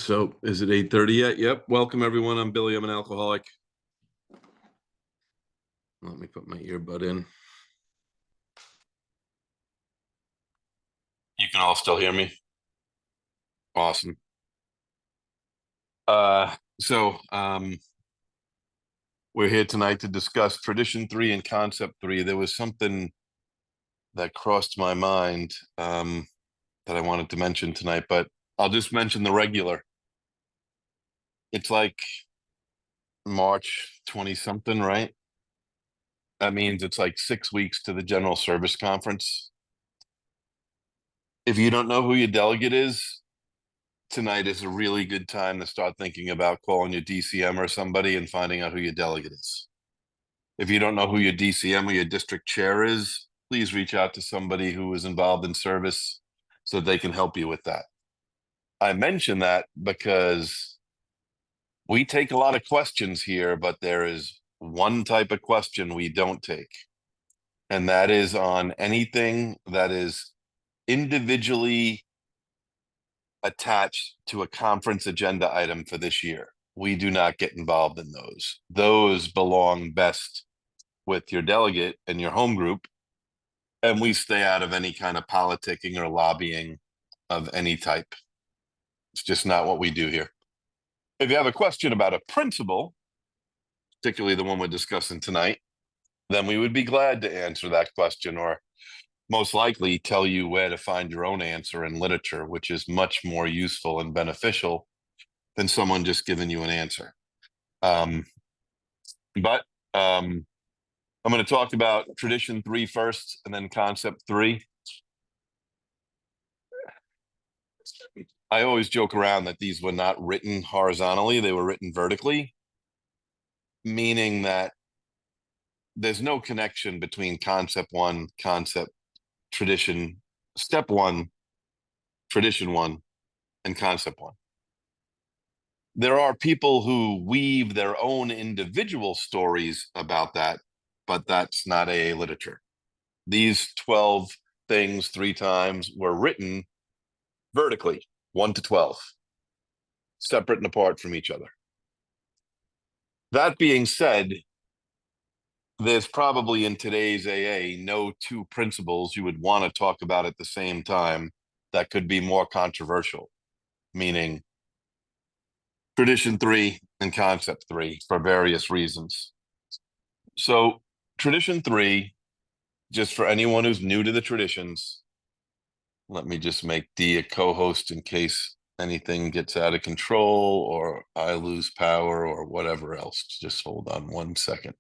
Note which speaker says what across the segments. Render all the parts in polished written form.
Speaker 1: So is it 8:30 yet? Yep. Welcome everyone. I'm Billy. I'm an alcoholic. Let me put my earbud in. You can all still hear me? Awesome. So we're here tonight to discuss Tradition 3 and Concept 3. There was something that crossed my mind that I wanted to mention tonight, but I'll just mention the regular. It's like March 20 something, right? That means it's like 6 weeks to the General Service Conference. If you don't know who your delegate is, tonight is a really good time to start thinking about calling your DCM or somebody and finding out who your delegate is. If you don't know who your DCM or your district chair is, please reach out to somebody who is involved in service so that they can help you with that. I mention that because we take a lot of questions here, but there is one type of question we don't take, and that is on anything that is individually attached to a conference agenda item for this year. We do not get involved in those. Those belong best with your delegate and your home group, and we stay out of any kind of politicking or lobbying of any type. It's just not what we do here. If you have a question about a principle, particularly the one we're discussing tonight, then we would be glad to answer that question, or most likely tell you where to find your own answer in literature, which is much more useful and beneficial than someone just giving you an answer. But I'm going to talk about Tradition 3 first and then Concept 3. I always joke around that these were not written horizontally, they were written vertically, meaning that there's no connection between Concept 1, Concept, Tradition, Step 1, Tradition 1, and Concept 1. There are people who weave their own individual stories about that, but that's not AA literature. These 12 things 3 times were written vertically, 1 to 12, separate and apart from each other. That being said, there's probably in today's AA no 2 principles you would want to talk about at the same time that could be more controversial, meaning Tradition 3 and Concept 3 for various reasons. So Tradition 3, just for anyone who's new to the traditions, let me just make Dee a co-host in case anything gets out of control or I lose power or whatever else. Just hold on 1 second.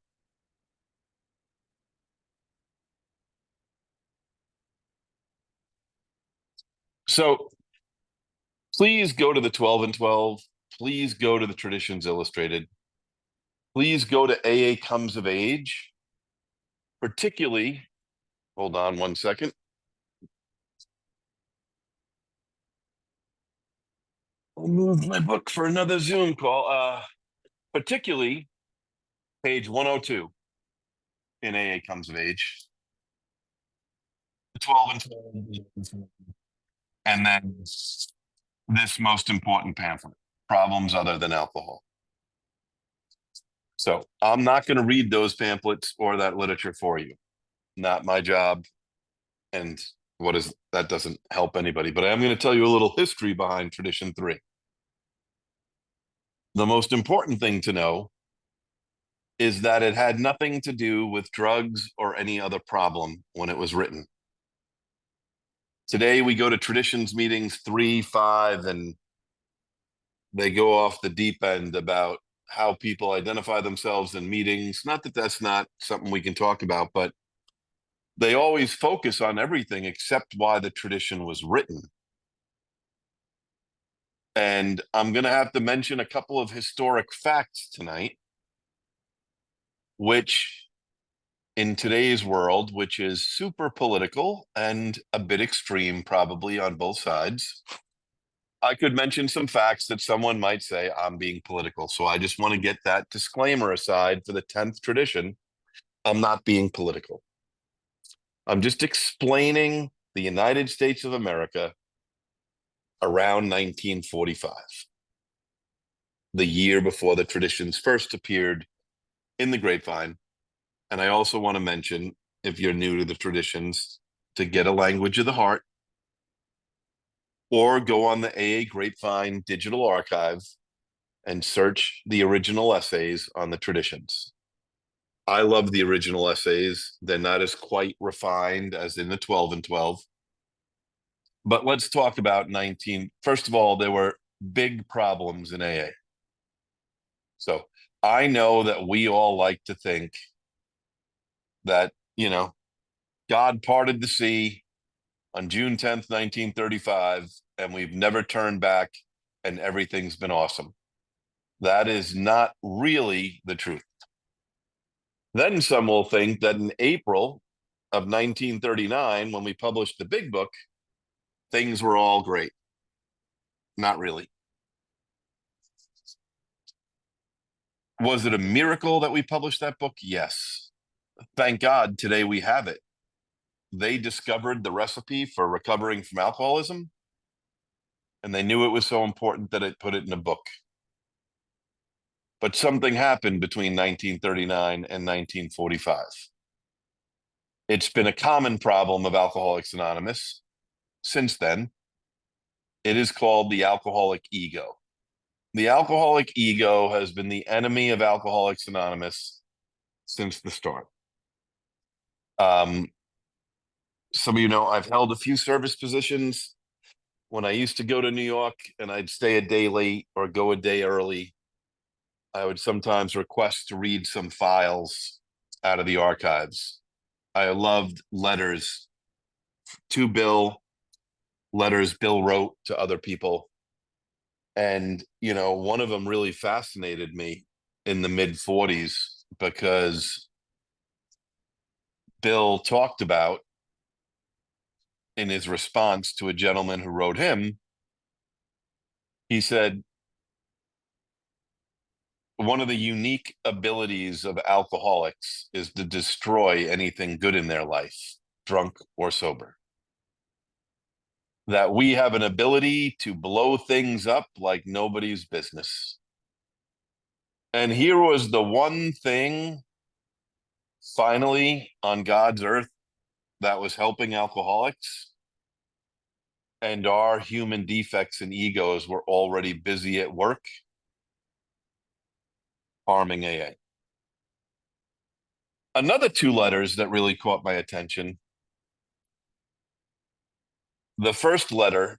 Speaker 1: So please go to the 12 and 12. Please go to the Traditions Illustrated. Please go to AA Comes of Age, particularly, hold on 1 second. I'll move my book for another Zoom call. Particularly page 102 in AA Comes of Age. 12 and 12. And then this most important pamphlet, Problems Other Than Alcohol. So I'm not going to read those pamphlets or that literature for you. Not my job. And that doesn't help anybody. But I'm going to tell you a little history behind Tradition 3. The most important thing to know is that it had nothing to do with drugs or any other problem when it was written. Today we go to traditions meetings 3, 5, and they go off the deep end about how people identify themselves in meetings. Not that that's not something we can talk about, but they always focus on everything except why the tradition was written. And I'm going to have to mention a couple of historic facts tonight, which in today's world, which is super political and a bit extreme probably on both sides, I could mention some facts that someone might say I'm being political. So I just want to get that disclaimer aside for the 10th tradition. I'm not being political. I'm just explaining the United States of America around 1945. the year before the traditions first appeared in the grapevine. And I also want to mention, if you're new to the traditions, to get a language of the heart, or go on the AA Grapevine Digital Archive and search the original essays on the traditions. I love the original essays. They're not as quite refined as in the 12 and 12. But let's talk about 19. First of all, there were big problems in AA. So I know that we all like to think that, God parted the sea on June 10th, 1935, and we've never turned back and everything's been awesome. That is not really the truth. Then some will think that in April of 1939, when we published the big book, things were all great. Not really. Was it a miracle that we published that book? Yes. Thank God today we have it. They discovered the recipe for recovering from alcoholism, and they knew it was so important that it put it in a book. But something happened between 1939 and 1945. It's been a common problem of Alcoholics Anonymous since then. It is called the alcoholic ego. The alcoholic ego has been the enemy of Alcoholics Anonymous since the start. Some of you know I've held a few service positions. When I used to go to New York and I'd stay a day late or go a day early, I would sometimes request to read some files out of the archives. I loved letters to Bill, letters Bill wrote to other people. And, one of them really fascinated me in the mid-40s because Bill talked about, in his response to a gentleman who wrote him, he said, one of the unique abilities of alcoholics is to destroy anything good in their life, drunk or sober. That we have an ability to blow things up like nobody's business. And here was the one thing finally on God's earth that was helping alcoholics, and our human defects and egos were already busy at work harming AA. Another two letters that really caught my attention. The first letter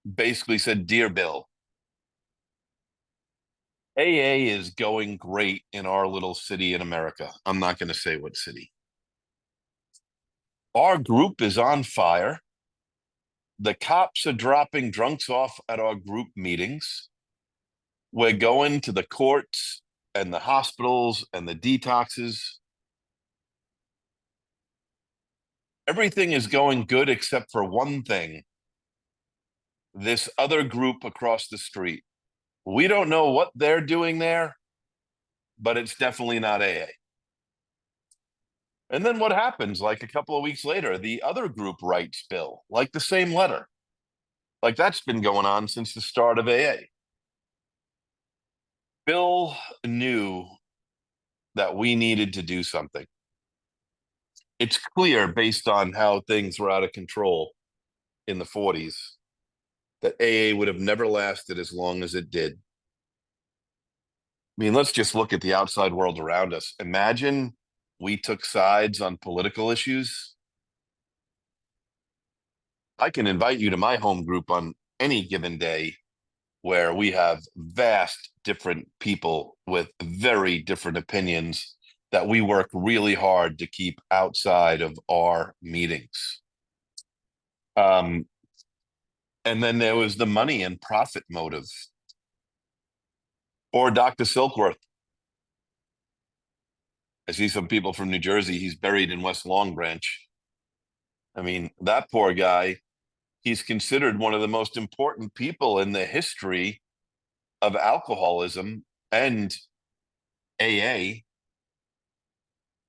Speaker 1: basically said, "Dear Bill, AA is going great in our little city in America." I'm not going to say what city. Our group is on fire. The cops are dropping drunks off at our group meetings. We're going to the courts and the hospitals and the detoxes. Everything is going good except for one thing. This other group across the street. We don't know what they're doing there, but it's definitely not AA. And then what happens? Like a couple of weeks later, the other group writes Bill, like the same letter. Like that's been going on since the start of AA. Bill knew that we needed to do something. It's clear based on how things were out of control in the 40s that AA would have never lasted as long as it did. I mean, let's just look at the outside world around us. Imagine we took sides on political issues. I can invite you to my home group on any given day where we have vast different people with very different opinions that we work really hard to keep outside of our meetings. And then there was the money and profit motive. Or Dr. Silkworth. I see some people from New Jersey. He's buried in West Long Branch. I mean, that poor guy, he's considered one of the most important people in the history of alcoholism and AA.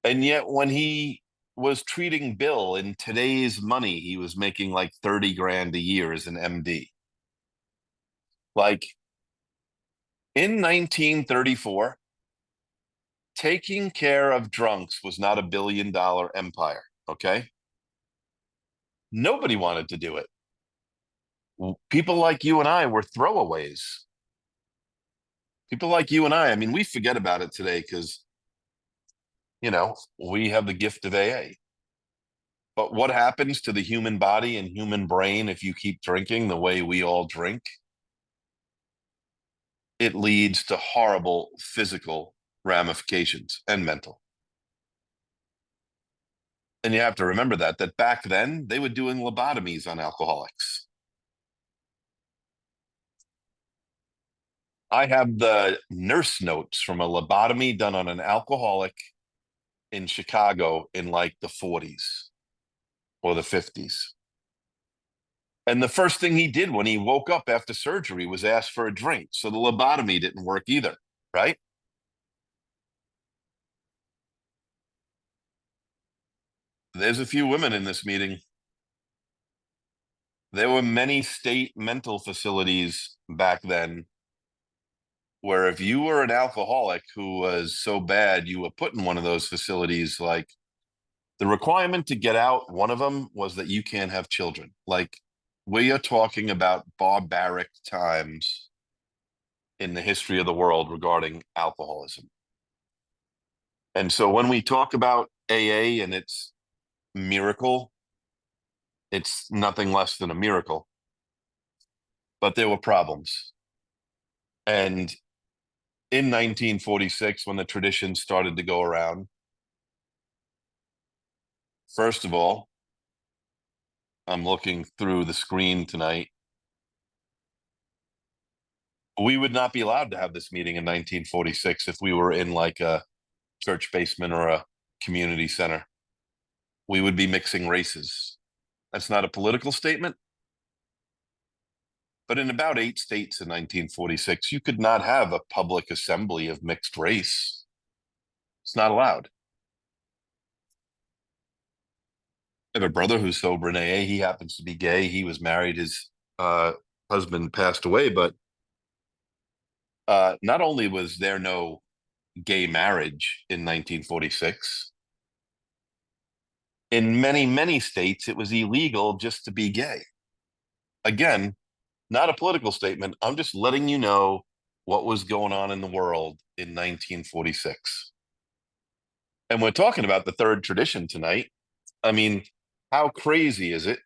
Speaker 1: And yet when he was treating Bill in today's money, he was making like 30 grand a year as an MD. Like, In 1934, taking care of drunks was not $1 billion empire, okay? Nobody wanted to do it. People like you and I were throwaways. People like you and I mean, we forget about it today because, we have the gift of AA. But what happens to the human body and human brain if you keep drinking the way we all drink? It leads to horrible physical ramifications and mental. And you have to remember that back then they were doing lobotomies on alcoholics. I have the nurse notes from a lobotomy done on an alcoholic in Chicago in like the 40s or the 50s. And the first thing he did when he woke up after surgery was ask for a drink. So the lobotomy didn't work either, right? There's a few women in this meeting. There were many state mental facilities back then where if you were an alcoholic who was so bad you were put in one of those facilities, like the requirement to get out, one of them was that you can't have children. Like we are talking about barbaric times in the history of the world regarding alcoholism. And so when we talk about AA and its miracle, it's nothing less than a miracle. But there were problems. And in 1946, when the tradition started to go around, first of all, I'm looking through the screen tonight. We would not be allowed to have this meeting in 1946 if we were in like a church basement or a community center. We would be mixing races. That's not a political statement. But in about 8 states in 1946, you could not have a public assembly of mixed race. It's not allowed. I have a brother who's sober in AA. He happens to be gay. He was married. His husband passed away. But not only was there no gay marriage in 1946, in many, many states, it was illegal just to be gay. Again, not a political statement. I'm just letting you know what was going on in the world in 1946. And we're talking about the third tradition tonight. I mean, how crazy is it?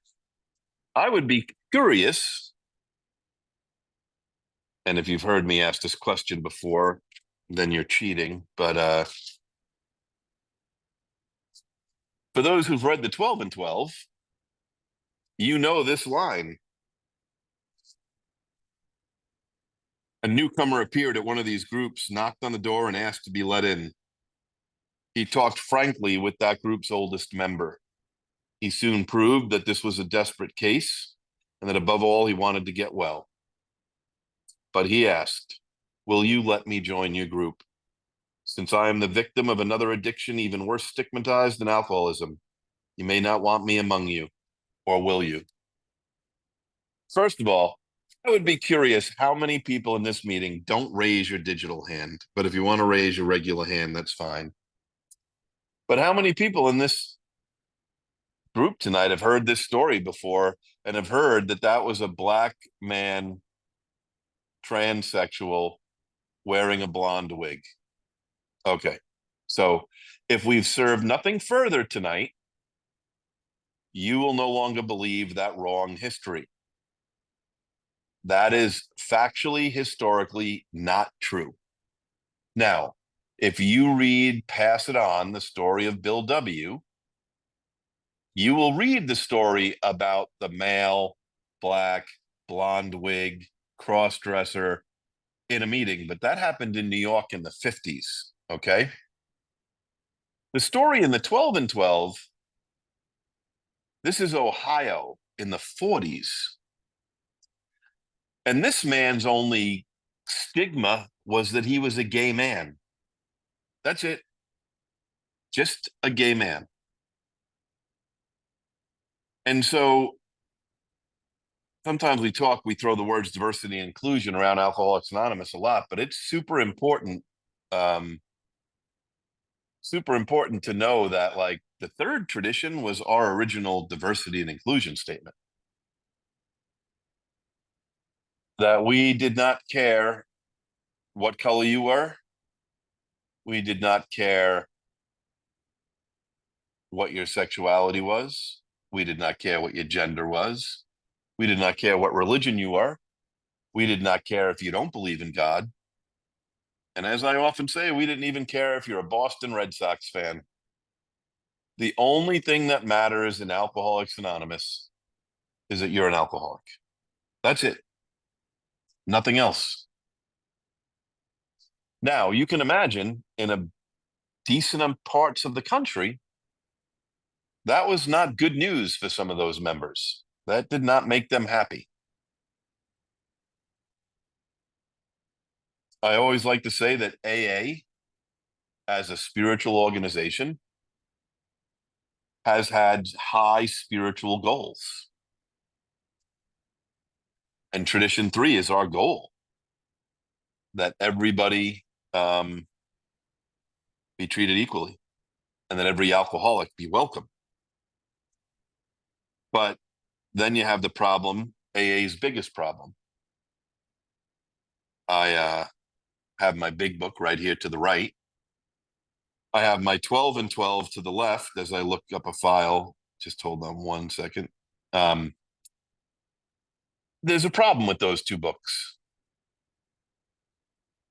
Speaker 1: I would be curious, and if you've heard me ask this question before, then you're cheating. But for those who've read the 12 and 12, you know this line. A newcomer appeared at one of these groups, knocked on the door, and asked to be let in. He talked frankly with that group's oldest member. He soon proved that this was a desperate case and that above all, he wanted to get well. But he asked, "Will you let me join your group? Since I am the victim of another addiction even worse stigmatized than alcoholism, you may not want me among you, or will you?" First of all, I would be curious how many people in this meeting don't raise your digital hand. But if you want to raise your regular hand, that's fine. But how many people in this group tonight have heard this story before and have heard that that was a black man, transsexual, wearing a blonde wig? Okay. So if we've served nothing further tonight, you will no longer believe that wrong history. That is factually, historically not true. Now, if you read Pass It On, the story of Bill W., you will read the story about the male, black, blonde wig, cross-dresser in a meeting, but that happened in New York in the 50s, okay? The story in the 12 and 12, this is Ohio in the 40s. And this man's only stigma was that he was a gay man. That's it. Just a gay man. And so sometimes we throw the words diversity and inclusion around Alcoholics Anonymous a lot, but it's super important to know that like the third tradition was our original diversity and inclusion statement. That we did not care what color you were. We did not care what your sexuality was. We did not care what your gender was. We did not care what religion you are. We did not care if you don't believe in God. And as I often say, we didn't even care if you're a Boston Red Sox fan. The only thing that matters in Alcoholics Anonymous is that you're an alcoholic. That's it. Nothing else. Now, you can imagine in a decent parts of the country, that was not good news for some of those members. That did not make them happy. I always like to say that AA, as a spiritual organization, has had high spiritual goals. And Tradition 3 is our goal, that everybody be treated equally and that every alcoholic be welcome. But then you have the problem, AA's biggest problem. I have my big book right here to the right. I have my 12 and 12 to the left as I look up a file. Just hold on one second. There's a problem with those two books.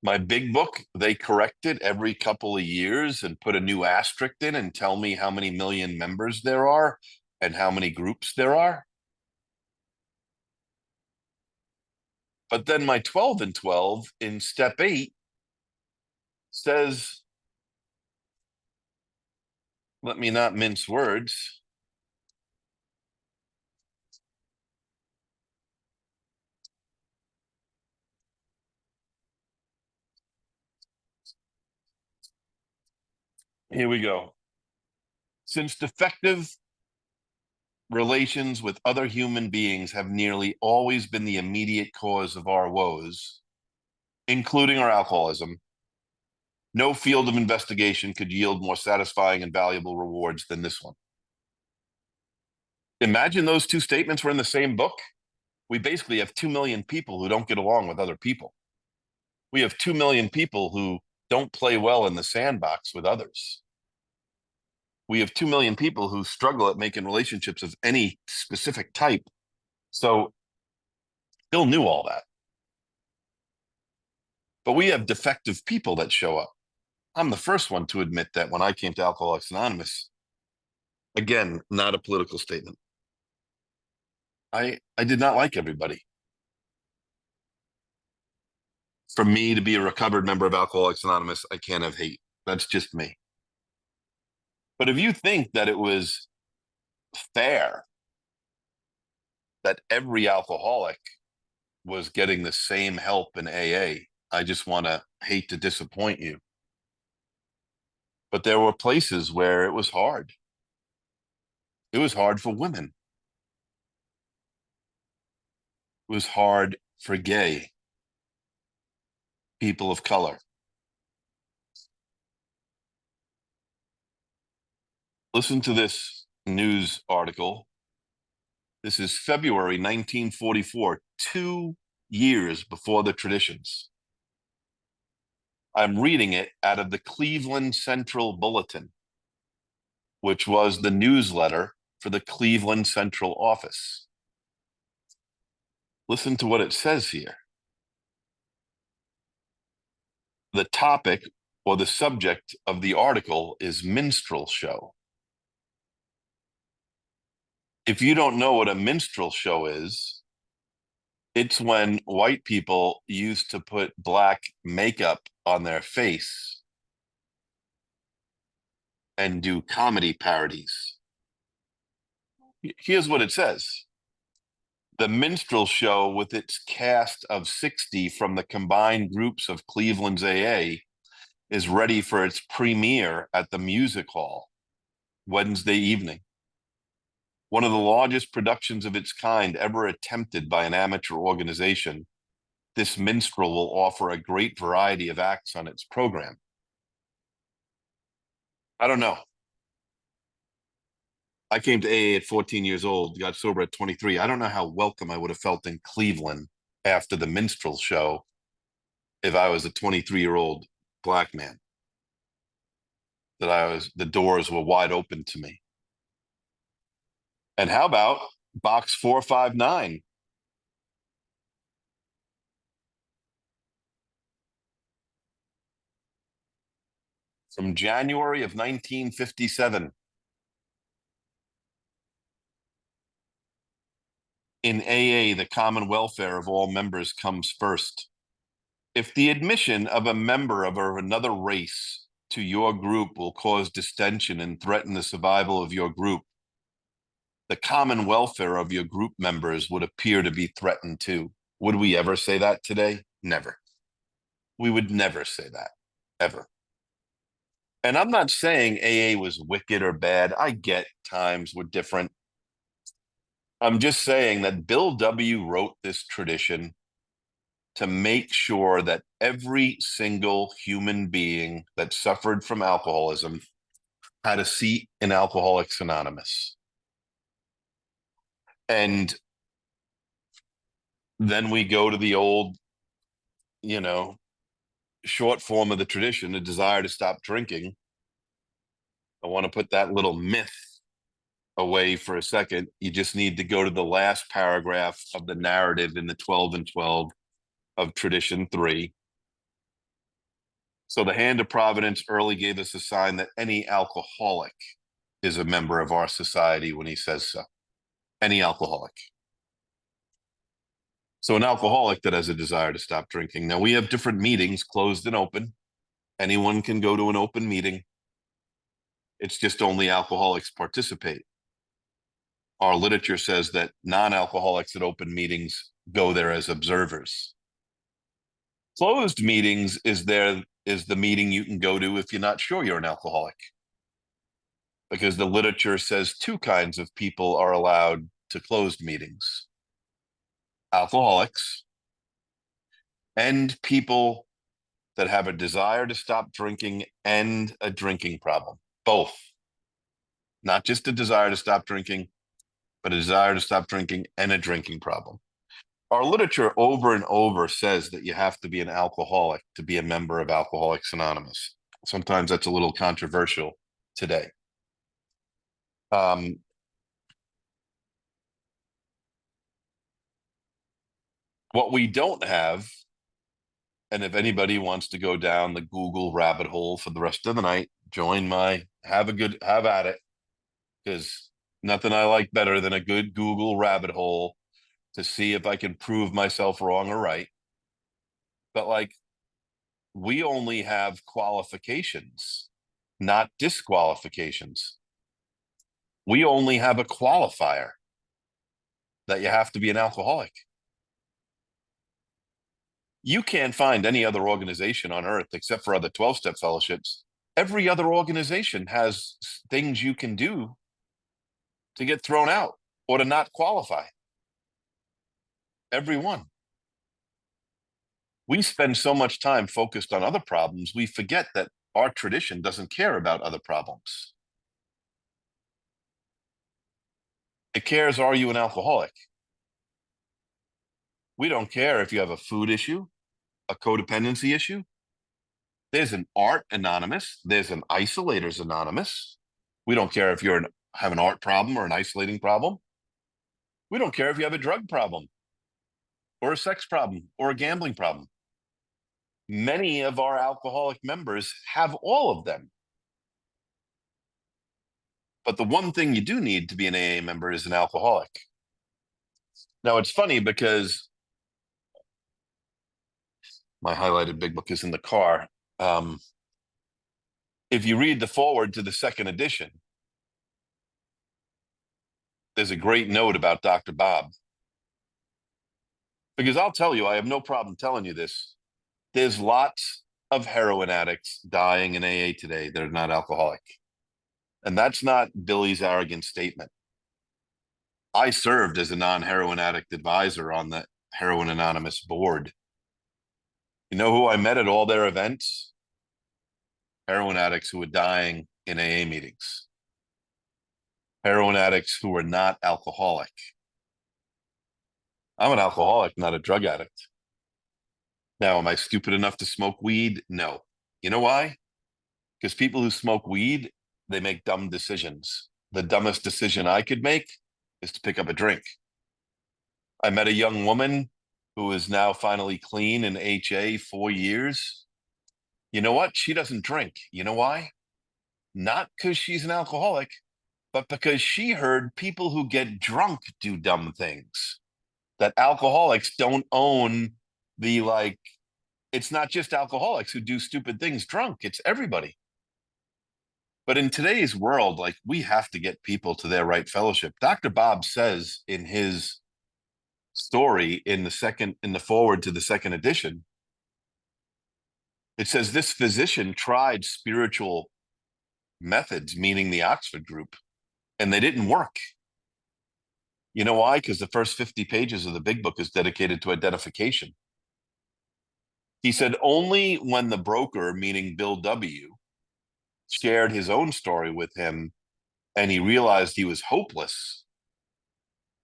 Speaker 1: My big book, they correct it every couple of years and put a new asterisk in and tell me how many million members there are and how many groups there are. But then my 12 and 12 in step 8 says, let me not mince words. Here we go. Since defective relations with other human beings have nearly always been the immediate cause of our woes, including our alcoholism, no field of investigation could yield more satisfying and valuable rewards than this one. Imagine those two statements were in the same book. We basically have 2 million people who don't get along with other people. We have 2 million people who don't play well in the sandbox with others. We have 2 million people who struggle at making relationships of any specific type. So Bill knew all that. But we have defective people that show up. I'm the first one to admit that when I came to Alcoholics Anonymous, again, not a political statement. I did not like everybody. For me to be a recovered member of Alcoholics Anonymous, I can't have hate. That's just me. But if you think that it was fair that every alcoholic was getting the same help in AA, I just want to hate to disappoint you. But there were places where it was hard. It was hard for women. It was hard for gay people of color. Listen to this news article. This is February 1944, 2 years before the traditions. I'm reading it out of the Cleveland Central Bulletin, which was the newsletter for the Cleveland Central office. Listen to what it says here. The topic or the subject of the article is minstrel show. If you don't know what a minstrel show is, it's when white people used to put black makeup on their face and do comedy parodies. Here's what it says. The minstrel show, with its cast of 60 from the combined groups of Cleveland's AA, is ready for its premiere at the Music Hall Wednesday evening. One of the largest productions of its kind ever attempted by an amateur organization, this minstrel will offer a great variety of acts on its program. I don't know. I came to AA at 14 years old, got sober at 23. I don't know how welcome I would have felt in Cleveland after the minstrel show if I was a 23-year-old black man. The doors were wide open to me. And how about box 459? From January of 1957. In AA, the common welfare of all members comes first. If the admission of a member of another race to your group will cause distension and threaten the survival of your group, the common welfare of your group members would appear to be threatened too. Would we ever say that today? Never. We would never say that, ever. And I'm not saying AA was wicked or bad. I get times were different. I'm just saying that Bill W. wrote this tradition to make sure that every single human being that suffered from alcoholism had a seat in Alcoholics Anonymous. And then we go to the old, short form of the tradition, a desire to stop drinking. I want to put that little myth away for a second. You just need to go to the last paragraph of the narrative in the 12 and 12 of Tradition 3. So the hand of Providence early gave us a sign that any alcoholic is a member of our society when he says so. Any alcoholic. So an alcoholic that has a desire to stop drinking. Now, we have different meetings, closed and open. Anyone can go to an open meeting. It's just only alcoholics participate. Our literature says that non-alcoholics at open meetings go there as observers. Closed meetings is the meeting you can go to if you're not sure you're an alcoholic. Because the literature says two kinds of people are allowed to closed meetings: alcoholics and people that have a desire to stop drinking and a drinking problem. Both. Not just a desire to stop drinking, but a desire to stop drinking and a drinking problem. Our literature over and over says that you have to be an alcoholic to be a member of Alcoholics Anonymous. Sometimes that's a little controversial today. What we don't have, and if anybody wants to go down the Google rabbit hole for the rest of the night, have at it, because nothing I like better than a good Google rabbit hole to see if I can prove myself wrong or right. But we only have qualifications, not disqualifications. We only have a qualifier that you have to be an alcoholic. You can't find any other organization on earth, except for other 12-step fellowships. Every other organization has things you can do to get thrown out or to not qualify. Every one. We spend so much time focused on other problems, we forget that our tradition doesn't care about other problems. It cares, are you an alcoholic? We don't care if you have a food issue, a codependency issue. There's an Art Anonymous. There's an Isolators Anonymous. We don't care if you have an art problem or an isolating problem. We don't care if you have a drug problem or a sex problem or a gambling problem. Many of our alcoholic members have all of them. But the one thing you do need to be an AA member is an alcoholic. Now, it's funny because my highlighted big book is in the car. If you read the foreword to the second edition, there's a great note about Dr. Bob. Because I'll tell you, I have no problem telling you this. There's lots of heroin addicts dying in AA today that are not alcoholic. And that's not Billy's arrogant statement. I served as a non-heroin addict advisor on the Heroin Anonymous board. You know who I met at all their events? Heroin addicts who were dying in AA meetings. Heroin addicts who were not alcoholic. I'm an alcoholic, not a drug addict. Now, am I stupid enough to smoke weed? No. You know why? Because people who smoke weed, they make dumb decisions. The dumbest decision I could make is to pick up a drink. I met a young woman who is now finally clean in HA 4 years. You know what? She doesn't drink. You know why? Not because she's an alcoholic, but because she heard people who get drunk do dumb things. That alcoholics don't own the like, it's not just alcoholics who do stupid things drunk, it's everybody. But in today's world, like we have to get people to their right fellowship. Dr. Bob says in his story in the forward to the second edition, it says this physician tried spiritual methods, meaning the Oxford group, and they didn't work. You know why? Because the first 50 pages of the big book is dedicated to identification. He said only when the broker, meaning Bill W., shared his own story with him and he realized he was hopeless,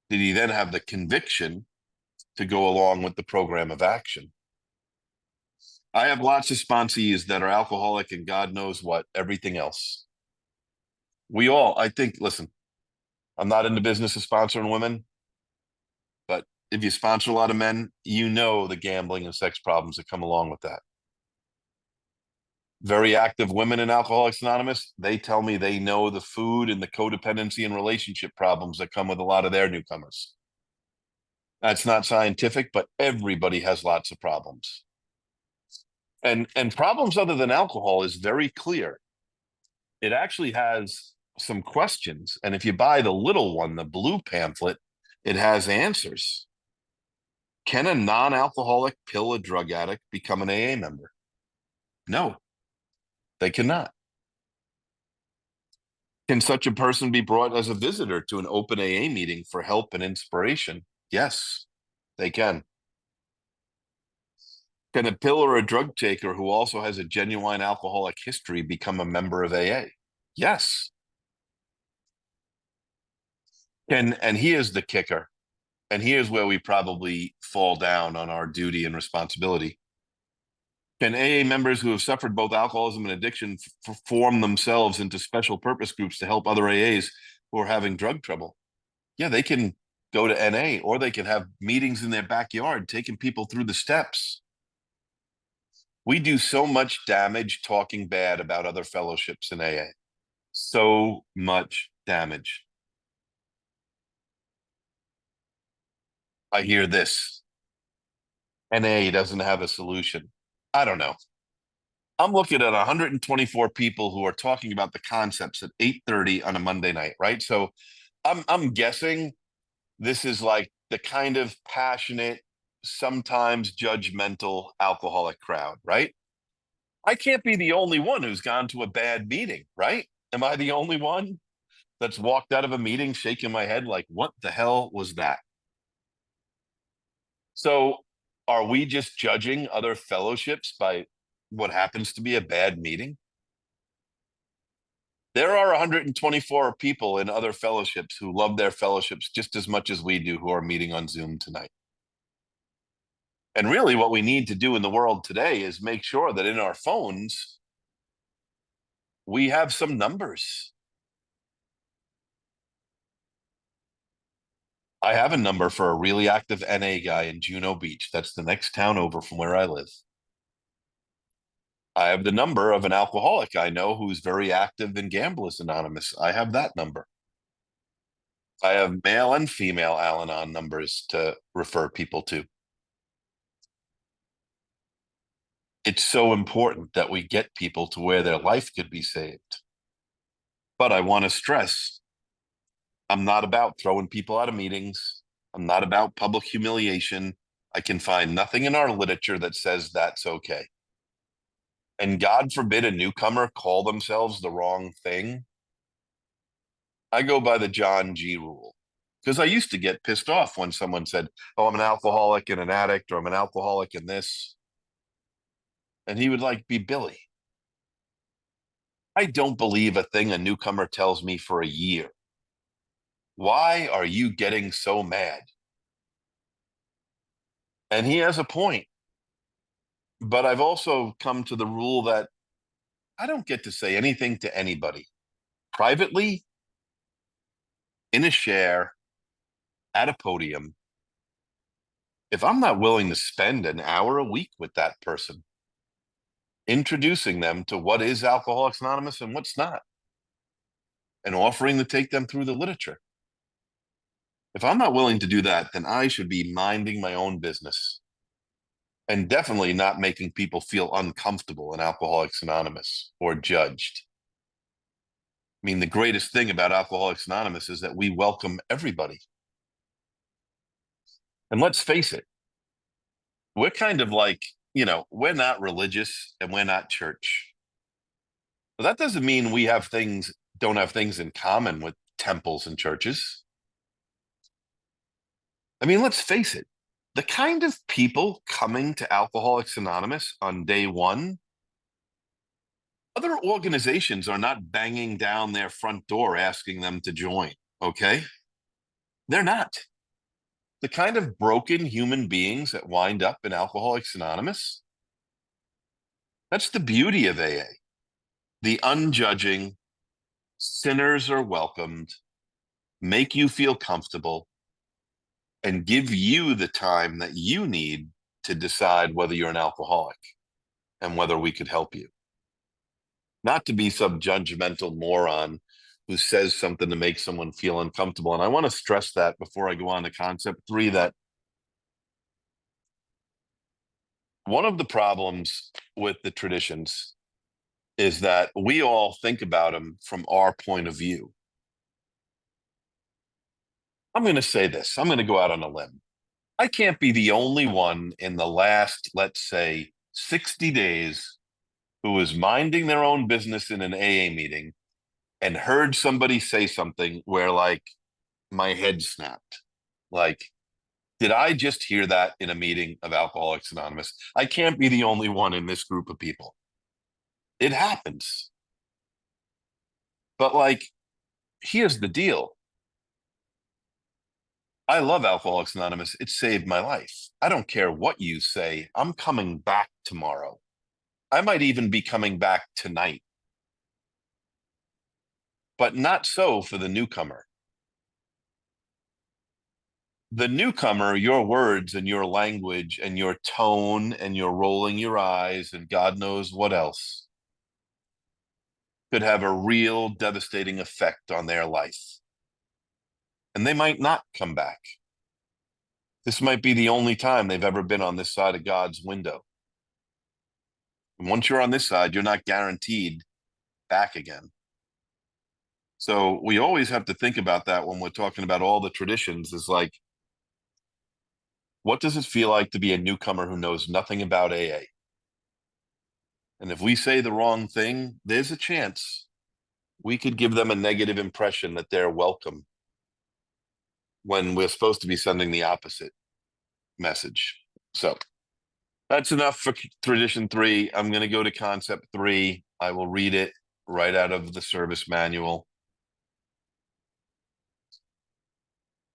Speaker 1: did he then have the conviction to go along with the program of action. I have lots of sponsees that are alcoholic and God knows what, everything else. We all, I think, listen, I'm not in the business of sponsoring women, but if you sponsor a lot of men, you know the gambling and sex problems that come along with that. Very active women in Alcoholics Anonymous, they tell me they know the food and the codependency and relationship problems that come with a lot of their newcomers. That's not scientific, but everybody has lots of problems. And problems other than alcohol is very clear. It actually has some questions. And if you buy the little one, the blue pamphlet, it has answers. Can a non-alcoholic pill a drug addict become an AA member? No, they cannot. Can such a person be brought as a visitor to an open AA meeting for help and inspiration? Yes, they can. Can a pill or a drug taker who also has a genuine alcoholic history become a member of AA? Yes. And here's the kicker, and here's where we probably fall down on our duty and responsibility. Can AA members who have suffered both alcoholism and addiction form themselves into special purpose groups to help other AAs who are having drug trouble? Yeah, they can go to NA or they can have meetings in their backyard, taking people through the steps. We do so much damage talking bad about other fellowships in AA. So much damage. I hear this. NA doesn't have a solution. I don't know. I'm looking at 124 people who are talking about the concepts at 8:30 on a Monday night, right? So I'm guessing this is like the kind of passionate, sometimes judgmental alcoholic crowd, right? I can't be the only one who's gone to a bad meeting, right? Am I the only one that's walked out of a meeting shaking my head like, what the hell was that? So are we just judging other fellowships by what happens to be a bad meeting? There are 124 people in other fellowships who love their fellowships just as much as we do who are meeting on Zoom tonight. And really, what we need to do in the world today is make sure that in our phones, we have some numbers. I have a number for a really active NA guy in Juno Beach. That's the next town over from where I live. I have the number of an alcoholic I know who's very active in Gamblers Anonymous. I have that number. I have male and female Al Anon numbers to refer people to. It's so important that we get people to where their life could be saved. But I want to stress, I'm not about throwing people out of meetings. I'm not about public humiliation. I can find nothing in our literature that says that's okay. And God forbid a newcomer call themselves the wrong thing. I go by the John G rule. Because I used to get pissed off when someone said, "Oh, I'm an alcoholic and an addict," or "I'm an alcoholic and this." And he would like be Billy. I don't believe a thing a newcomer tells me for a year. Why are you getting so mad? And he has a point. But I've also come to the rule that I don't get to say anything to anybody privately, in a share, at a podium, if I'm not willing to spend an hour a week with that person, introducing them to what is Alcoholics Anonymous and what's not, and offering to take them through the literature. If I'm not willing to do that, then I should be minding my own business and definitely not making people feel uncomfortable in Alcoholics Anonymous or judged. I mean, the greatest thing about Alcoholics Anonymous is that we welcome everybody. And let's face it, we're kind of like, we're not religious and we're not church. But that doesn't mean we don't have things in common with temples and churches. I mean, let's face it, the kind of people coming to Alcoholics Anonymous on day one, other organizations are not banging down their front door asking them to join, okay? They're not. The kind of broken human beings that wind up in Alcoholics Anonymous, that's the beauty of AA. The unjudging, sinners are welcomed, make you feel comfortable, and give you the time that you need to decide whether you're an alcoholic and whether we could help you. Not to be some judgmental moron who says something to make someone feel uncomfortable. And I want to stress that before I go on to concept 3, that one of the problems with the traditions is that we all think about them from our point of view. I'm going to say this. I'm going to go out on a limb. I can't be the only one in the last, let's say, 60 days who was minding their own business in an AA meeting and heard somebody say something where, like, my head snapped. Like, did I just hear that in a meeting of Alcoholics Anonymous? I can't be the only one in this group of people. It happens. But, like, here's the deal. I love Alcoholics Anonymous. It saved my life. I don't care what you say. I'm coming back tomorrow. I might even be coming back tonight. But not so for the newcomer. The newcomer, your words and your language and your tone and your rolling your eyes and God knows what else could have a real devastating effect on their life. And they might not come back. This might be the only time they've ever been on this side of God's window. And once you're on this side, you're not guaranteed back again. So we always have to think about that when we're talking about all the traditions, is like, what does it feel like to be a newcomer who knows nothing about AA? And if we say the wrong thing, there's a chance we could give them a negative impression that they're welcome when we're supposed to be sending the opposite message. So that's enough for tradition 3. I'm going to go to concept 3. I will read it right out of the service manual.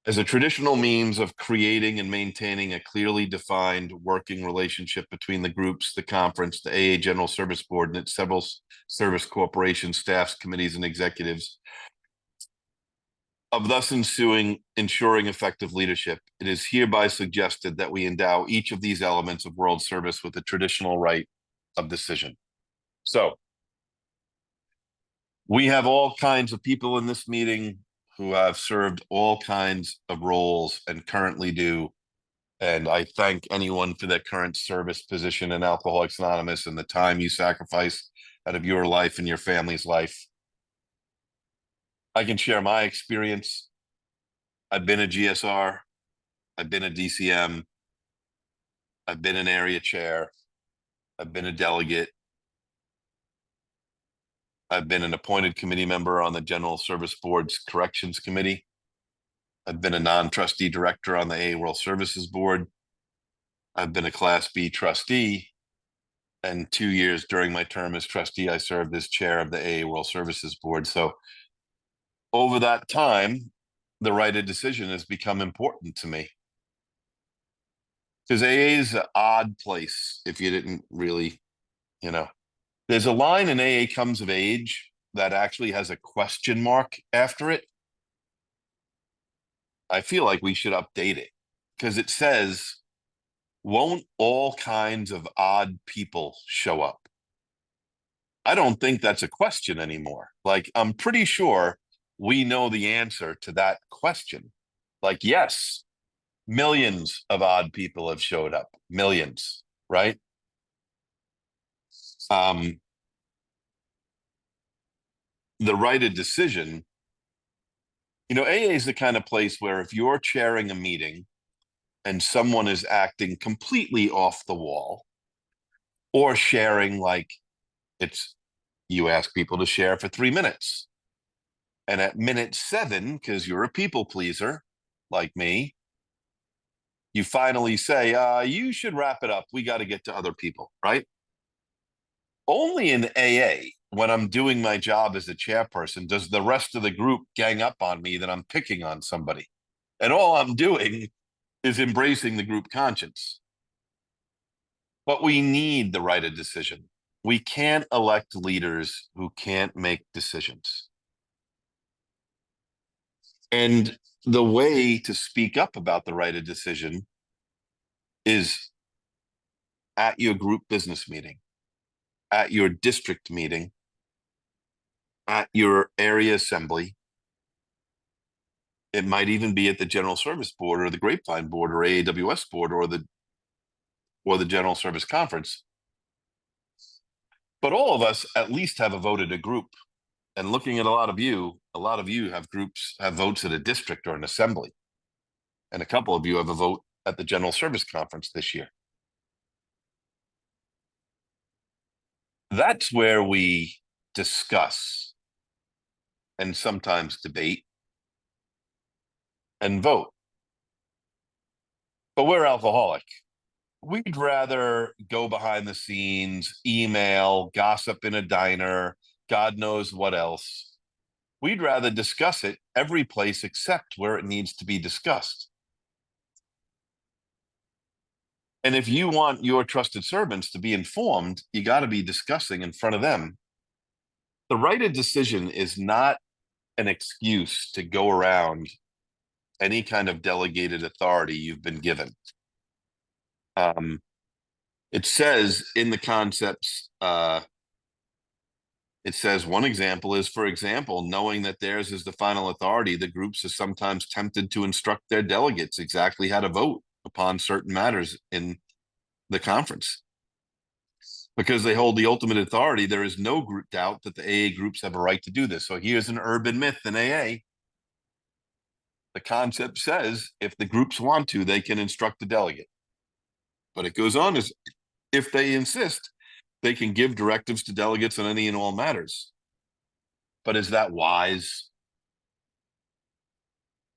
Speaker 1: As a traditional means of creating and maintaining a clearly defined working relationship between the groups, the conference, the AA General Service Board, and its several service corporations, staffs, committees, and executives, of thus ensuring effective leadership, it is hereby suggested that we endow each of these elements of world service with the traditional right of decision. So we have all kinds of people in this meeting who have served all kinds of roles and currently do. And I thank anyone for their current service position in Alcoholics Anonymous and the time you sacrifice out of your life and your family's life. I can share my experience. I've been a GSR. I've been a DCM. I've been an area chair. I've been a delegate. I've been an appointed committee member on the General Service Board's Corrections Committee. I've been a non-trustee director on the AA World Services Board. I've been a Class B trustee. And 2 years during my term as trustee, I served as chair of the AA World Services Board. So over that time, the right of decision has become important to me. Because AA is an odd place if you didn't really, there's a line in AA Comes of Age that actually has a question mark after it. I feel like we should update it because it says, won't all kinds of odd people show up? I don't think that's a question anymore. Like, I'm pretty sure we know the answer to that question. Like, yes, millions of odd people have showed up, millions, right? The right of decision, AA is the kind of place where if you're chairing a meeting and someone is acting completely off the wall or sharing you ask people to share for 3 minutes. And at minute 7, because you're a people pleaser like me, you finally say, you should wrap it up. We got to get to other people, right? Only in AA, when I'm doing my job as a chairperson, does the rest of the group gang up on me that I'm picking on somebody. And all I'm doing is embracing the group conscience. But we need the right of decision. We can't elect leaders who can't make decisions. And the way to speak up about the right of decision is at your group business meeting, at your district meeting, at your area assembly. It might even be at the General Service Board or the Grapevine Board or AAWS Board or the General Service Conference. But all of us at least have a vote at a group. And looking at a lot of you have votes at a district or an assembly. And a couple of you have a vote at the General Service Conference this year. That's where we discuss and sometimes debate and vote. But we're alcoholic. We'd rather go behind the scenes, email, gossip in a diner, God knows what else. We'd rather discuss it every place except where it needs to be discussed. And if you want your trusted servants to be informed, you got to be discussing in front of them. The right of decision is not an excuse to go around any kind of delegated authority you've been given. It says in the concepts, it says one example is, for example, knowing that theirs is the final authority, the groups are sometimes tempted to instruct their delegates exactly how to vote upon certain matters in the conference. Because they hold the ultimate authority, there is no doubt that the AA groups have a right to do this. So here's an urban myth in AA. The concept says if the groups want to, they can instruct the delegate. But it goes on as if they insist, they can give directives to delegates on any and all matters. But is that wise?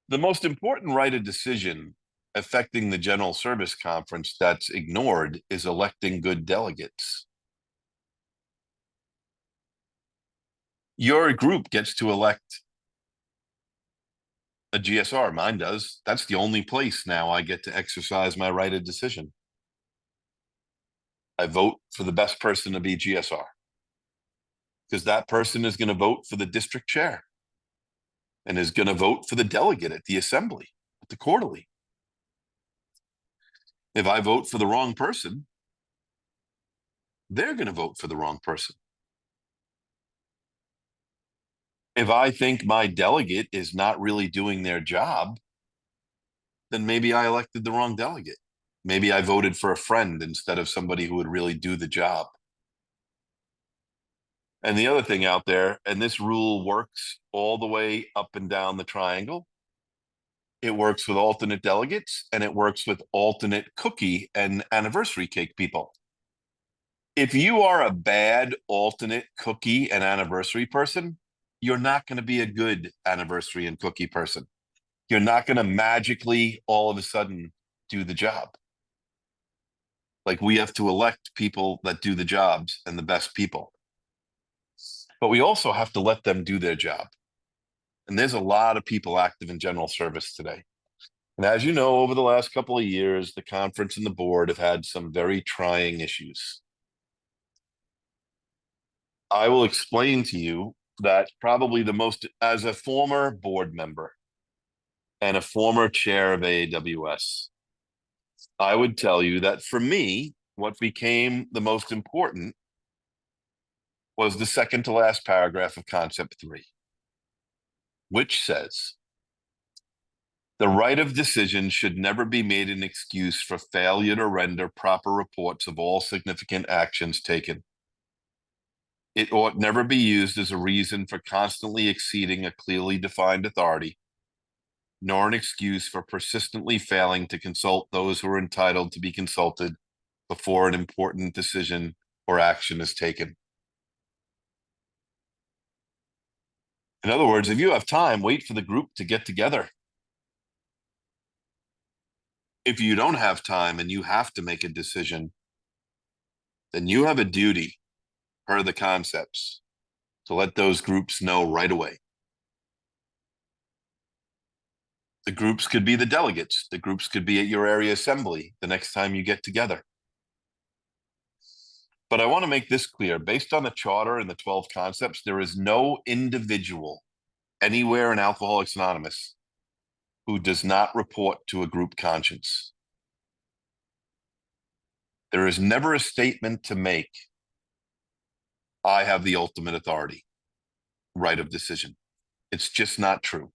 Speaker 1: The most important right of decision affecting the General Service Conference that's ignored is electing good delegates. Your group gets to elect a GSR. Mine does. That's the only place now I get to exercise my right of decision. I vote for the best person to be GSR because that person is going to vote for the district chair and is going to vote for the delegate at the assembly, at the quarterly. If I vote for the wrong person, they're going to vote for the wrong person. If I think my delegate is not really doing their job, then maybe I elected the wrong delegate. Maybe I voted for a friend instead of somebody who would really do the job. And the other thing out there, and this rule works all the way up and down the triangle, it works with alternate delegates and it works with alternate cookie and anniversary cake people. If you are a bad alternate cookie and anniversary person, you're not going to be a good anniversary and cookie person. You're not going to magically all of a sudden do the job. Like, we have to elect people that do the jobs and the best people. But we also have to let them do their job. And there's a lot of people active in general service today. And as you know, over the last couple of years, the conference and the board have had some very trying issues. I will explain to you that probably the most, as a former board member and a former chair of AAWS, I would tell you that for me, what became the most important was the second to last paragraph of concept 3, which says, the right of decision should never be made an excuse for failure to render proper reports of all significant actions taken. It ought never be used as a reason for constantly exceeding a clearly defined authority, nor an excuse for persistently failing to consult those who are entitled to be consulted before an important decision or action is taken. In other words, if you have time, wait for the group to get together. If you don't have time and you have to make a decision, then you have a duty, per the concepts, to let those groups know right away. The groups could be the delegates. The groups could be at your area assembly the next time you get together. But I want to make this clear. Based on the charter and the 12 concepts, there is no individual anywhere in Alcoholics Anonymous who does not report to a group conscience. There is never a statement to make, I have the ultimate authority, right of decision. It's just not true.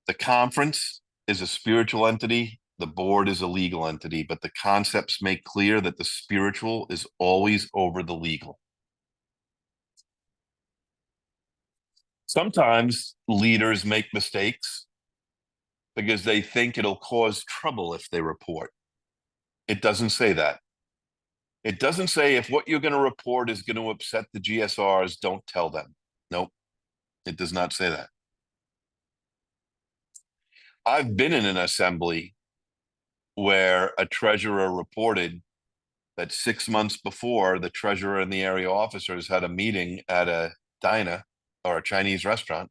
Speaker 1: The conference is a spiritual entity. The board is a legal entity, but the concepts make clear that the spiritual is always over the legal. Sometimes leaders make mistakes because they think it'll cause trouble if they report. It doesn't say that. It doesn't say if what you're going to report is going to upset the GSRs, don't tell them. Nope, it does not say that. I've been in an assembly where a treasurer reported that 6 months before, the treasurer and the area officers had a meeting at a diner or a Chinese restaurant,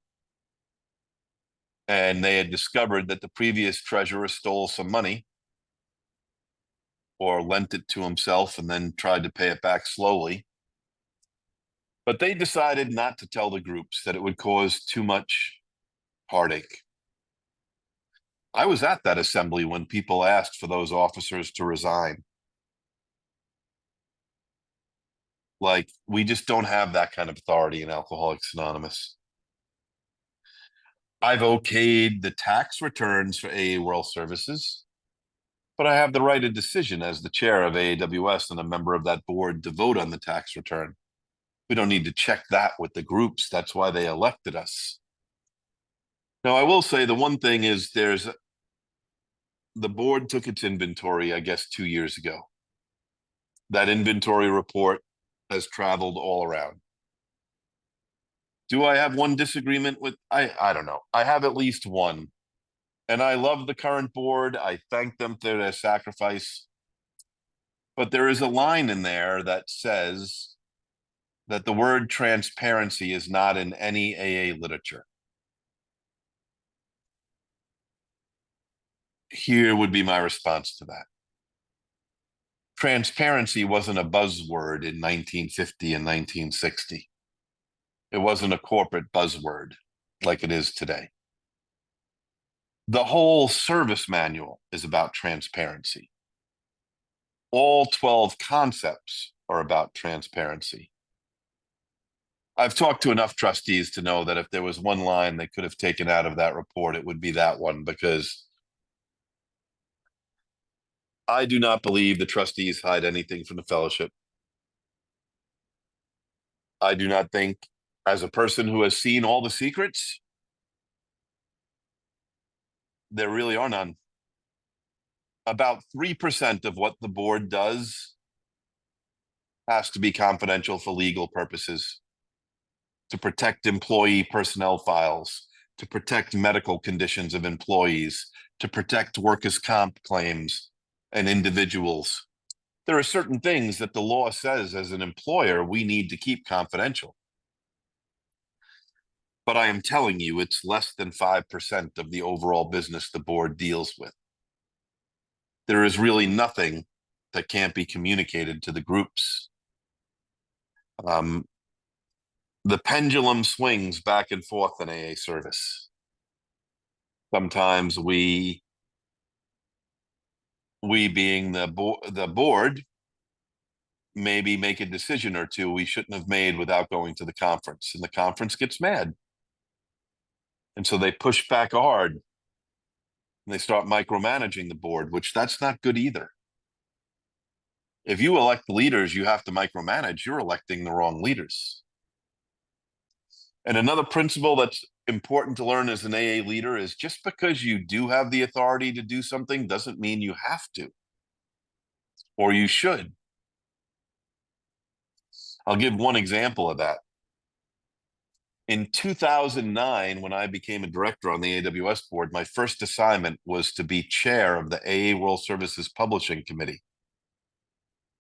Speaker 1: and they had discovered that the previous treasurer stole some money or lent it to himself and then tried to pay it back slowly. But they decided not to tell the groups, that it would cause too much heartache. I was at that assembly when people asked for those officers to resign. Like, we just don't have that kind of authority in Alcoholics Anonymous. I've okayed the tax returns for AA World Services, but I have the right of decision as the chair of AAWS and a member of that board to vote on the tax return. We don't need to check that with the groups. That's why they elected us. Now, I will say the one thing is the board took its inventory, I guess, 2 years ago. That inventory report has traveled all around. Do I have one disagreement with, I don't know. I have at least one. And I love the current board. I thank them for their sacrifice. But there is a line in there that says that the word transparency is not in any AA literature. Here would be my response to that. Transparency wasn't a buzzword in 1950 and 1960. It wasn't a corporate buzzword like it is today. The whole service manual is about transparency. All 12 concepts are about transparency. I've talked to enough trustees to know that if there was one line they could have taken out of that report, it would be that one, because I do not believe the trustees hide anything from the fellowship. I do not think, as a person who has seen all the secrets, there really are none. About 3% of what the board does has to be confidential for legal purposes. to protect employee personnel files, to protect medical conditions of employees, to protect workers' comp claims and individuals. There are certain things that the law says as an employer we need to keep confidential. But I am telling you, it's less than 5% of the overall business the board deals with. There is really nothing that can't be communicated to the groups. The pendulum swings back and forth in AA service. Sometimes we being the board, maybe make a decision or two we shouldn't have made without going to the conference, and the conference gets mad. And so they push back hard and they start micromanaging the board, which that's not good either. If you elect leaders you have to micromanage, you're electing the wrong leaders. And another principle that's important to learn as an AA leader is just because you do have the authority to do something doesn't mean you have to, or you should. I'll give one example of that. In 2009, when I became a director on the AWS board, my first assignment was to be chair of the AA World Services Publishing Committee.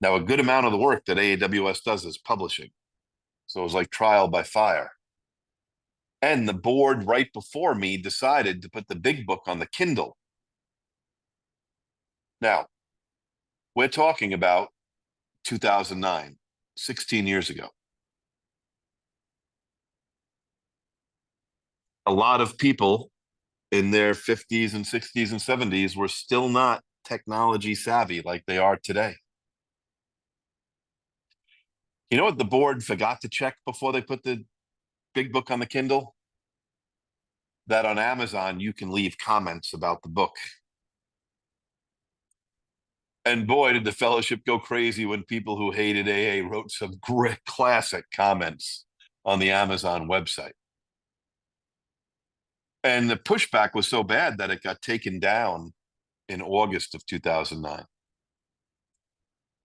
Speaker 1: Now, a good amount of the work that AWS does is publishing. So it was like trial by fire. And the board right before me decided to put the big book on the Kindle. Now, we're talking about 2009, 16 years ago. A lot of people in their 50s and 60s and 70s were still not technology savvy like they are today. You know what the board forgot to check before they put the big book on the Kindle? That on Amazon, you can leave comments about the book. And boy, did the fellowship go crazy when people who hated AA wrote some great classic comments on the Amazon website. And the pushback was so bad that it got taken down in August of 2009.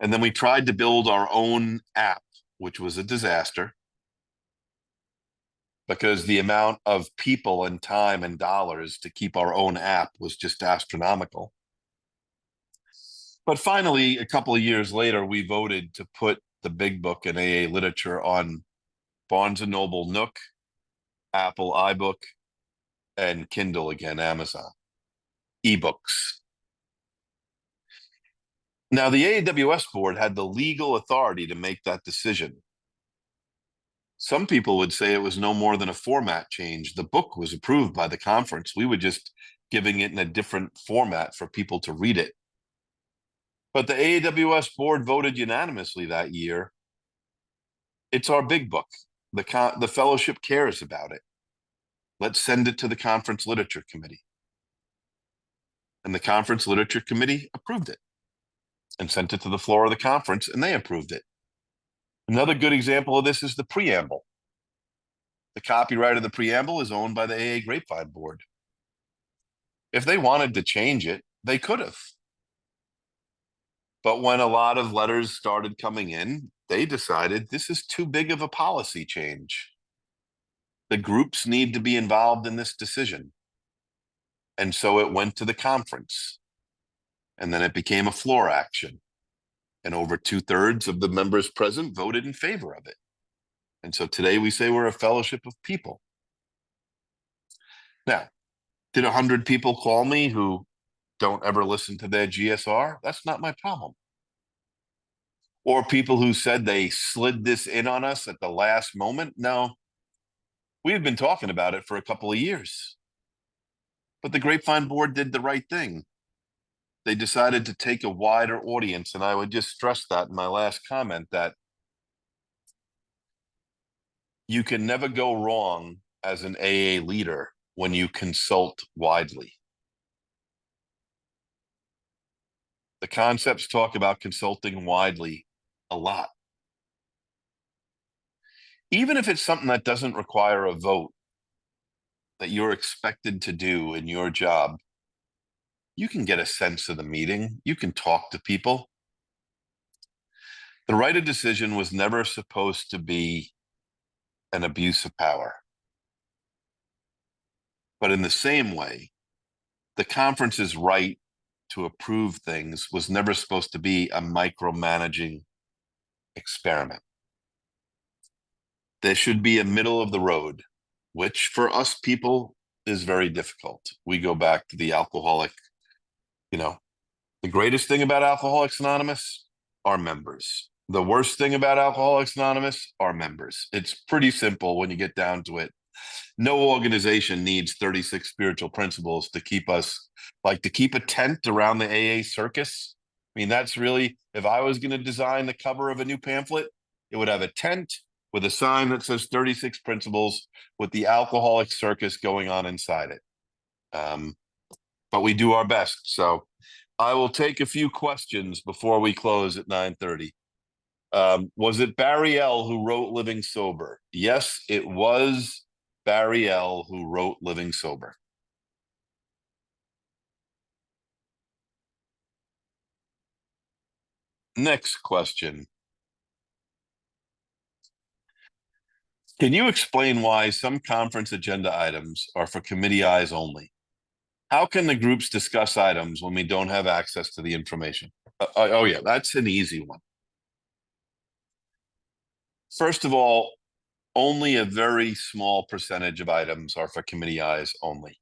Speaker 1: And then we tried to build our own app, which was a disaster because the amount of people and time and dollars to keep our own app was just astronomical. But finally, a couple of years later, we voted to put the big book in AA literature on Barnes & Noble Nook, Apple iBook, and Kindle again, Amazon, ebooks. Now, the AWS board had the legal authority to make that decision. Some people would say it was no more than a format change. The book was approved by the conference. We were just giving it in a different format for people to read it. But the AWS board voted unanimously that year. It's our big book. The fellowship cares about it. Let's send it to the conference literature committee. And the conference literature committee approved it and sent it to the floor of the conference, and they approved it. Another good example of this is the preamble. The copyright of the preamble is owned by the AA Grapevine board. If they wanted to change it, they could have. But when a lot of letters started coming in, they decided this is too big of a policy change. The groups need to be involved in this decision. And so it went to the conference. And then it became a floor action. And over 2/3 of the members present voted in favor of it. And so today we say we're a fellowship of people. Now, did 100 people call me who don't ever listen to their GSR? That's not my problem. Or people who said they slid this in on us at the last moment? No, we've been talking about it for a couple of years. But the Grapevine board did the right thing. They decided to take a wider audience. And I would just stress that in my last comment, that you can never go wrong as an AA leader when you consult widely. The concepts talk about consulting widely a lot. Even if it's something that doesn't require a vote that you're expected to do in your job, you can get a sense of the meeting. You can talk to people. The right of decision was never supposed to be and abuse of power. But in the same way, the conference's right to approve things was never supposed to be a micromanaging experiment. There should be a middle of the road, which for us people is very difficult. We go back to the alcoholic, the greatest thing about Alcoholics Anonymous are members. The worst thing about Alcoholics Anonymous are members. It's pretty simple when you get down to it. No organization needs 36 spiritual principles to keep us, like to keep a tent around the AA circus. I mean, that's really, if I was going to design the cover of a new pamphlet, it would have a tent with a sign that says 36 principles with the alcoholic circus going on inside it. But we do our best. So I will take a few questions before we close at 9:30. Was it Barry L. who wrote Living Sober? Yes, it was Barry L. who wrote Living Sober. Next question. Can you explain why some conference agenda items are for committee eyes only? How can the groups discuss items when we don't have access to the information? Oh yeah, that's an easy one. First of all, only a very small percentage of items are for committee eyes only.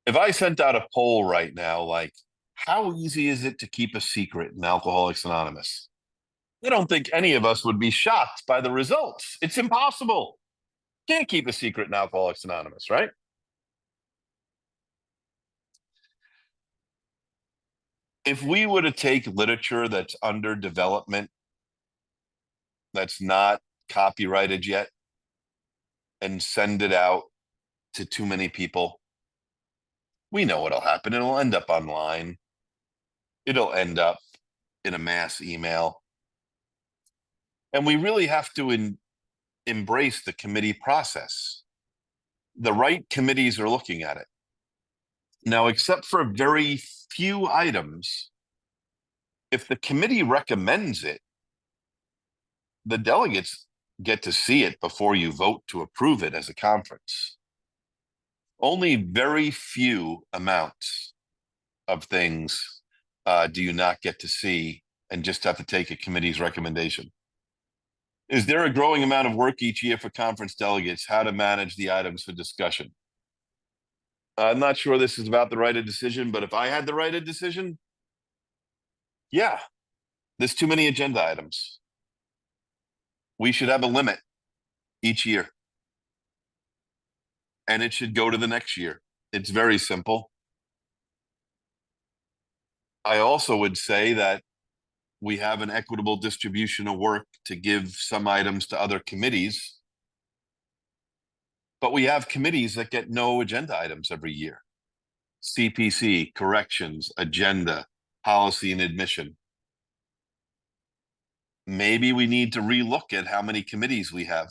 Speaker 1: If I sent out a poll right now, like, how easy is it to keep a secret in Alcoholics Anonymous? I don't think any of us would be shocked by the results. It's impossible. Can't keep a secret in Alcoholics Anonymous, right? If we were to take literature that's under development, that's not copyrighted yet, and send it out to too many people, we know what'll happen. It'll end up online. It'll end up in a mass email. And we really have to embrace the committee process. The right committees are looking at it. Now, except for very few items, if the committee recommends it, the delegates get to see it before you vote to approve it as a conference. Only very few amounts of things do you not get to see and just have to take a committee's recommendation. Is there a growing amount of work each year for conference delegates, how to manage the items for discussion? I'm not sure this is about the right of decision, but if I had the right of decision, yeah, there's too many agenda items. We should have a limit each year. And it should go to the next year. It's very simple. I also would say that we have an equitable distribution of work to give some items to other committees. But we have committees that get no agenda items every year. CPC, corrections, agenda, policy and admission. Maybe we need to relook at how many committees we have.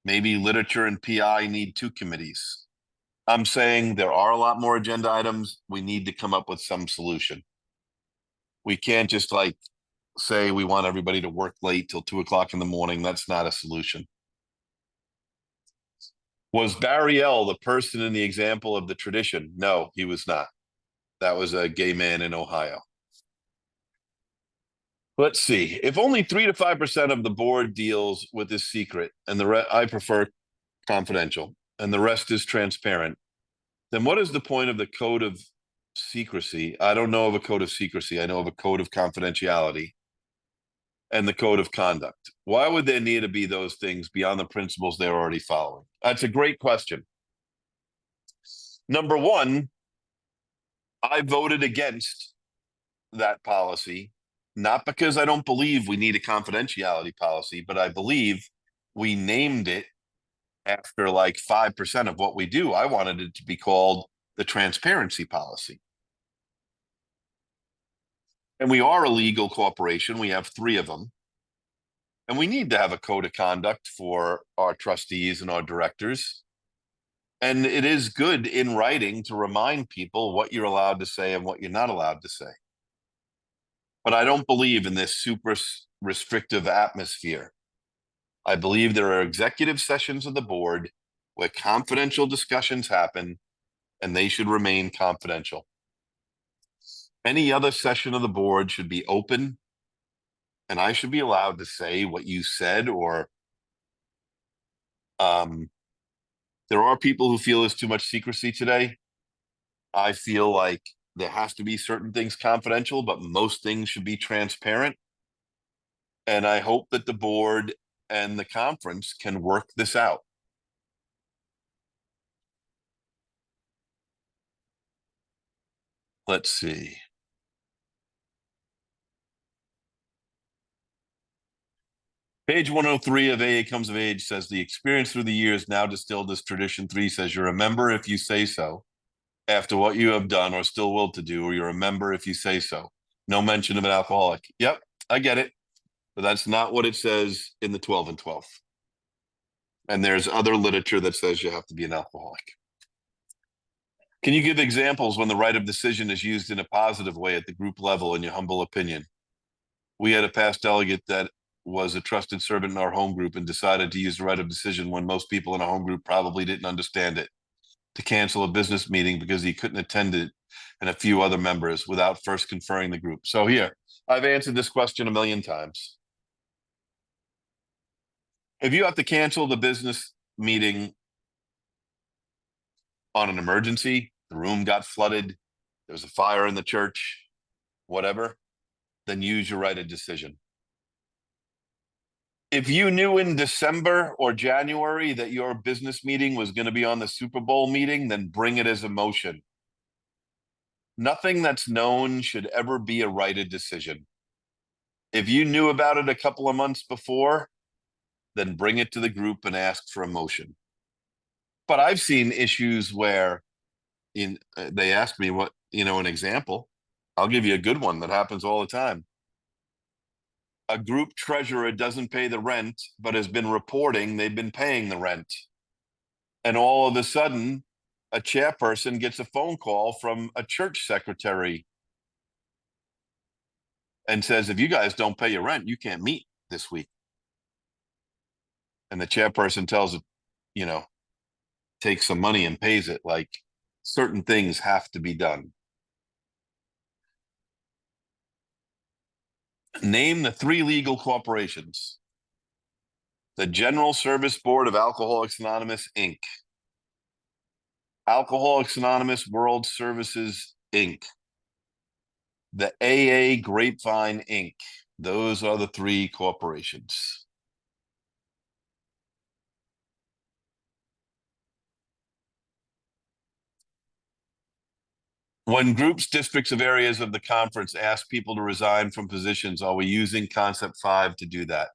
Speaker 1: Maybe literature and PI need 2 committees. I'm saying there are a lot more agenda items. We need to come up with some solution. We can't just like say we want everybody to work late till 2 o'clock in the morning. That's not a solution. Was Barry L. the person in the example of the tradition? No, he was not. That was a gay man in Ohio. Let's see. If only 3 to 5% of the board deals with this secret, and I prefer confidential, and the rest is transparent, then what is the point of the code of secrecy? I don't know of a code of secrecy. I know of a code of confidentiality and the code of conduct. Why would there need to be those things beyond the principles they're already following? That's a great question. Number one, I voted against that policy, not because I don't believe we need a confidentiality policy, but I believe we named it after like 5% of what we do. I wanted it to be called the transparency policy. And we are a legal corporation. We have 3 of them. And we need to have a code of conduct for our trustees and our directors. And it is good in writing to remind people what you're allowed to say and what you're not allowed to say. But I don't believe in this super restrictive atmosphere. I believe there are executive sessions of the board where confidential discussions happen, and they should remain confidential. Any other session of the board should be open, and I should be allowed to say what you said, or there are people who feel there's too much secrecy today. I feel like there has to be certain things confidential, but most things should be transparent. And I hope that the board and the conference can work this out. Let's see. Page 103 of AA Comes of Age says the experience through the years now distilled as tradition 3 says you're a member if you say so after what you have done or still will to do, or you're a member if you say so. No mention of an alcoholic. Yep, I get it. But that's not what it says in the 12 and 12. And there's other literature that says you have to be an alcoholic. Can you give examples when the right of decision is used in a positive way at the group level, in your humble opinion? We had a past delegate that was a trusted servant in our home group and decided to use the right of decision when most people in a home group probably didn't understand it, to cancel a business meeting because he couldn't attend it, and a few other members, without first conferring the group. So here, I've answered this question a million times. If you have to cancel the business meeting on an emergency, the room got flooded, there was a fire in the church, whatever, then use your right of decision. If you knew in December or January that your business meeting was going to be on the Super Bowl meeting, then bring it as a motion. Nothing that's known should ever be a right of decision. If you knew about it a couple of months before, then bring it to the group and ask for a motion. But I've seen issues where they ask me what, an example. I'll give you a good one that happens all the time. A group treasurer doesn't pay the rent, but has been reporting they've been paying the rent. And all of a sudden, a chairperson gets a phone call from a church secretary and says, if you guys don't pay your rent, you can't meet this week. And the chairperson tells it, takes some money and pays it. Like, certain things have to be done. Name the 3 legal corporations. The General Service Board of Alcoholics Anonymous, Inc. Alcoholics Anonymous World Services, Inc. The AA Grapevine, Inc. Those are the 3 corporations. When groups, districts of areas of the conference ask people to resign from positions, are we using concept 5 to do that?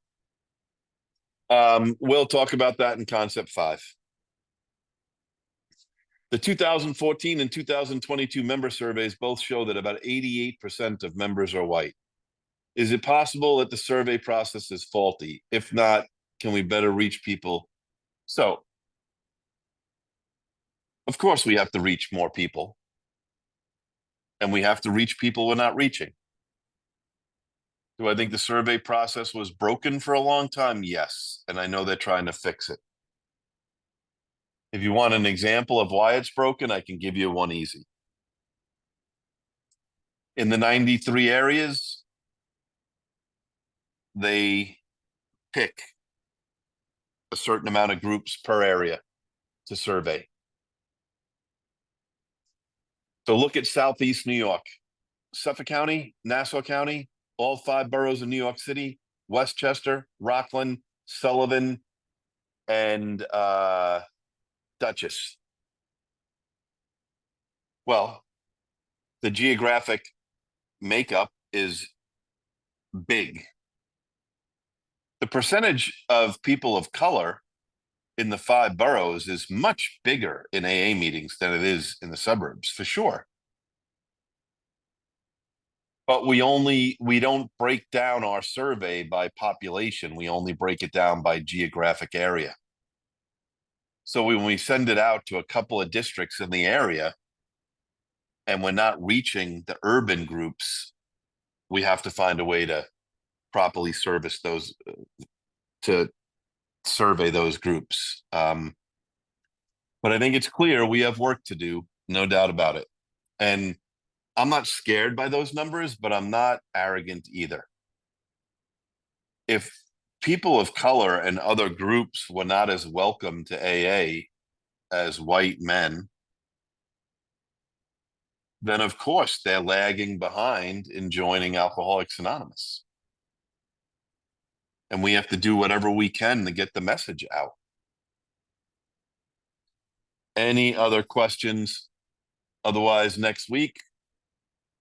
Speaker 1: We'll talk about that in concept 5. The 2014 and 2022 member surveys both show that about 88% of members are white. Is it possible that the survey process is faulty? If not, can we better reach people? So, of course, we have to reach more people. And we have to reach people we're not reaching. Do I think the survey process was broken for a long time? Yes. And I know they're trying to fix it. If you want an example of why it's broken, I can give you one easy. In the 93 areas, they pick a certain amount of groups per area to survey. So look at Southeast New York, Suffolk County, Nassau County, all 5 boroughs of New York City, Westchester, Rockland, Sullivan, and Dutchess. Well, the geographic makeup is big. The percentage of people of color in the 5 boroughs is much bigger in AA meetings than it is in the suburbs, for sure. But we don't break down our survey by population. We only break it down by geographic area. So when we send it out to a couple of districts in the area and we're not reaching the urban groups, we have to find a way to properly service those, to survey those groups. But I think it's clear we have work to do, no doubt about it. And I'm not scared by those numbers, but I'm not arrogant either. If people of color and other groups were not as welcome to AA as white men, then of course they're lagging behind in joining Alcoholics Anonymous. And we have to do whatever we can to get the message out. Any other questions? Otherwise, next week,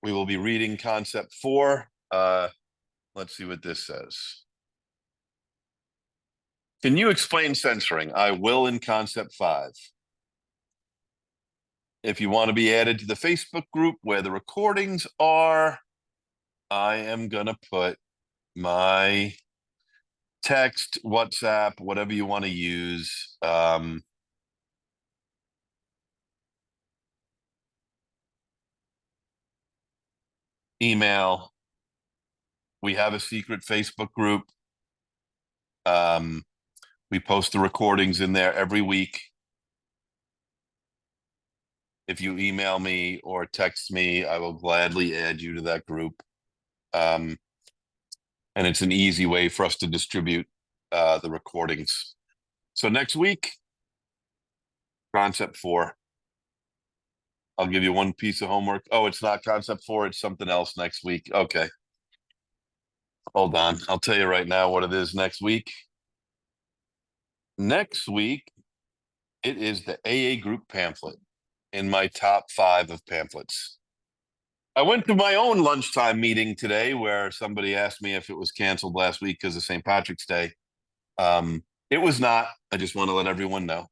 Speaker 1: we will be reading Concept 4. Let's see what this says. Can you explain censoring? I will in Concept 5. If you want to be added to the Facebook group where the recordings are, I am going to put my text, WhatsApp, whatever you want to use. Email. We have a secret Facebook group. We post the recordings in there every week. If you email me or text me, I will gladly add you to that group. And it's an easy way for us to distribute the recordings. So next week, Concept 4. I'll give you one piece of homework. Oh, it's not Concept 4. It's something else next week. Okay. Hold on. I'll tell you right now what it is next week. Next week, it is the AA group pamphlet in my top 5 of pamphlets. I went to my own lunchtime meeting today where somebody asked me if it was canceled last week because of St. Patrick's Day. It was not. I just want to let everyone know.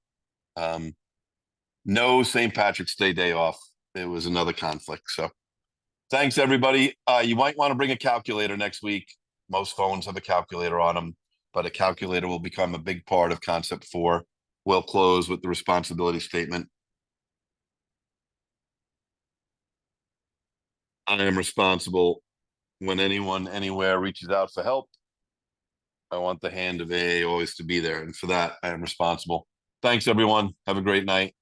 Speaker 1: No St. Patrick's day off. It was another conflict. So thanks, everybody. You might want to bring a calculator next week. Most phones have a calculator on them, but a calculator will become a big part of Concept 4. We'll close with the responsibility statement. I am responsible when anyone anywhere reaches out for help. I want the hand of AA always to be there. And for that, I am responsible. Thanks, everyone. Have a great night.